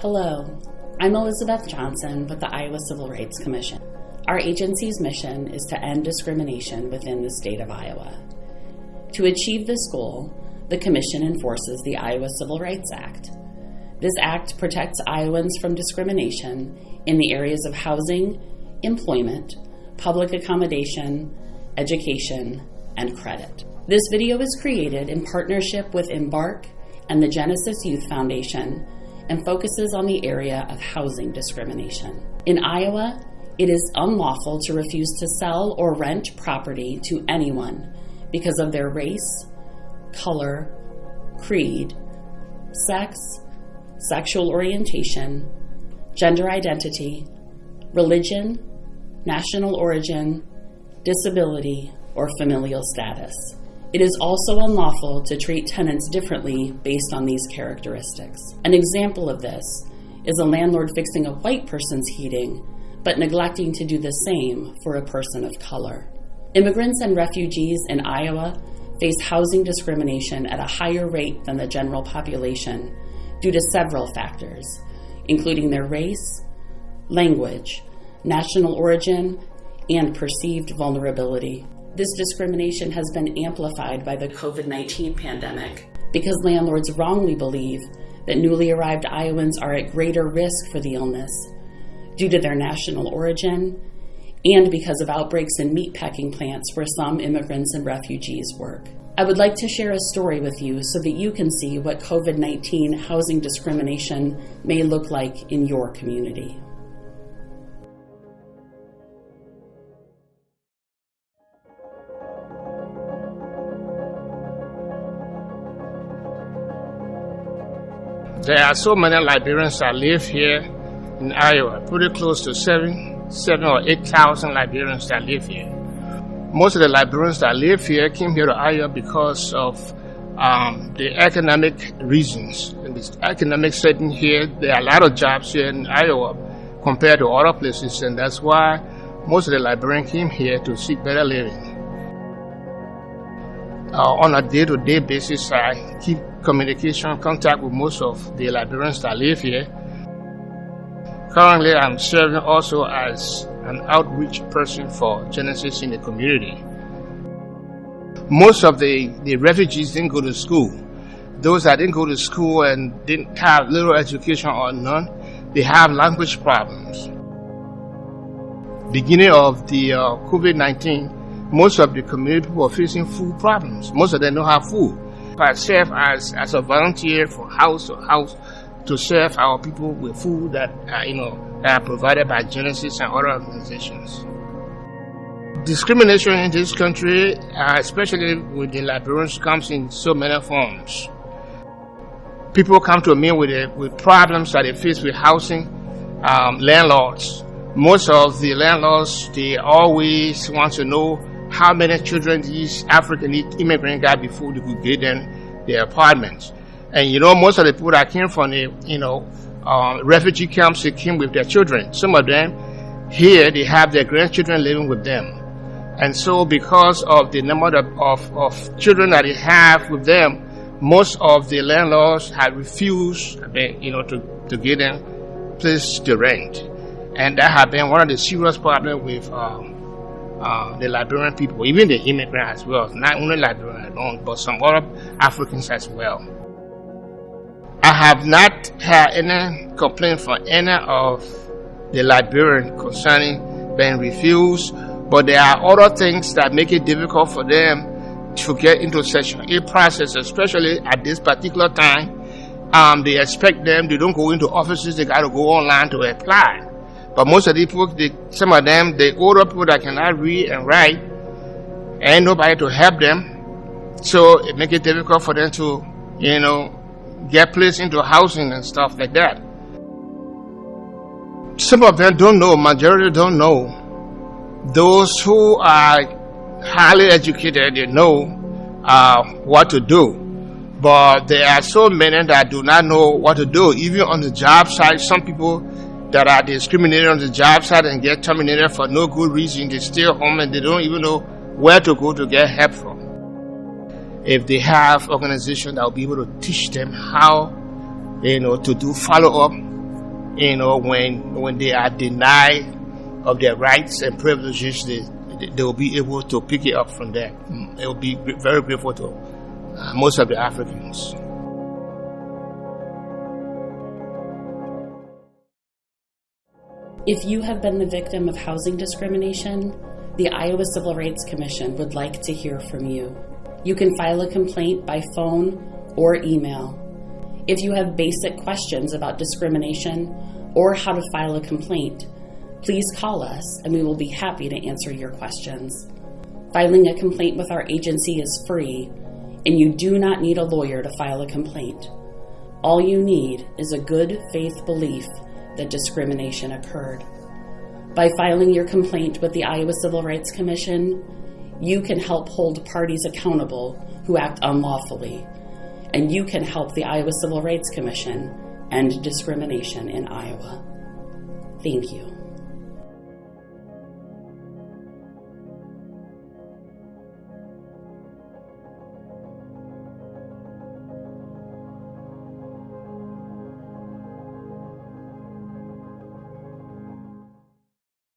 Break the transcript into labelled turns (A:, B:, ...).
A: Hello, I'm Elizabeth Johnson with the Iowa Civil Rights Commission. Our agency's mission is to end discrimination within the state of Iowa. To achieve this goal, the Commission enforces the Iowa Civil Rights Act. This act protects Iowans from discrimination in the areas of housing, employment, public accommodation, education, and credit. This video is created in partnership with Embark and the Genesis Youth Foundation and focuses on the area of housing discrimination. In Iowa, it is unlawful to refuse to sell or rent property to anyone because of their race, color, creed, sex, sexual orientation, gender identity, religion, national origin, disability, or familial status. It is also unlawful to treat tenants differently based on these characteristics. An example of this is a landlord fixing a white person's heating, but neglecting to do the same for a person of color. Immigrants and refugees in Iowa face housing discrimination at a higher rate than the general population due to several factors, including their race, language, national origin, and perceived vulnerability. This discrimination has been amplified by the COVID-19 pandemic because landlords wrongly believe that newly arrived Iowans are at greater risk for the illness due to their national origin and because of outbreaks in meatpacking plants where some immigrants and refugees work. I would like to share a story with you so that you can see what COVID-19 housing discrimination may look like in your community.
B: There are so many Liberians that live here in Iowa, pretty close to 7 or 8,000 Liberians that live here. Most of the Liberians that live here came here to Iowa because of the economic reasons. In this economic setting here, there are a lot of jobs here in Iowa compared to other places, and that's why most of the Liberians came here to seek better living. On a day-to-day basis, I keep contact with most of the Liberians that live here. Currently, I'm serving also as an outreach person for Genesis in the community. Most of the refugees didn't go to school. Those that didn't go to school and didn't have little education or none, they have language problems. Beginning of the COVID-19, most of the community people are facing food problems. Most of them don't have food. I serve as a volunteer for house to house to serve our people with food that are provided by Genesis and other organizations. Discrimination in this country, especially with the Liberians, comes in so many forms. People come to me with problems that they face with housing. Landlords. Most of the landlords, they always want to know how many children these African immigrants got before they could get them their apartments. And most of the people that came from the refugee camps, they came with their children. Some of them here, they have their grandchildren living with them. And so because of the number of children that they have with them, most of the landlords have refused to give them place to rent. And that has been one of the serious problems with the Liberian people, even the immigrants as well, not only Liberians alone, but some other Africans as well. I have not had any complaint from any of the Liberians concerning being refused, but there are other things that make it difficult for them to get into Section 8 process, especially at this particular time. They expect them, they don't go into offices, they got to go online to apply. But most of the people, some of them, the older people that cannot read and write, ain't nobody to help them. So it makes it difficult for them to, get placed into housing and stuff like that. Some of them don't know, majority don't know. Those who are highly educated, they know what to do. But there are so many that do not know what to do. Even on the job site, some people that are discriminated on the job site and get terminated for no good reason, they stay home and they don't even know where to go to get help from. If they have organizations that will be able to teach them how, to do follow-up when they are denied of their rights and privileges, they will be able to pick it up from there. It will be very grateful to most of the Africans.
A: If you have been the victim of housing discrimination, the Iowa Civil Rights Commission would like to hear from you. You can file a complaint by phone or email. If you have basic questions about discrimination or how to file a complaint, please call us and we will be happy to answer your questions. Filing a complaint with our agency is free, and you do not need a lawyer to file a complaint. All you need is a good faith belief that discrimination occurred. By filing your complaint with the Iowa Civil Rights Commission, you can help hold parties accountable who act unlawfully, and you can help the Iowa Civil Rights Commission end discrimination in Iowa. Thank you.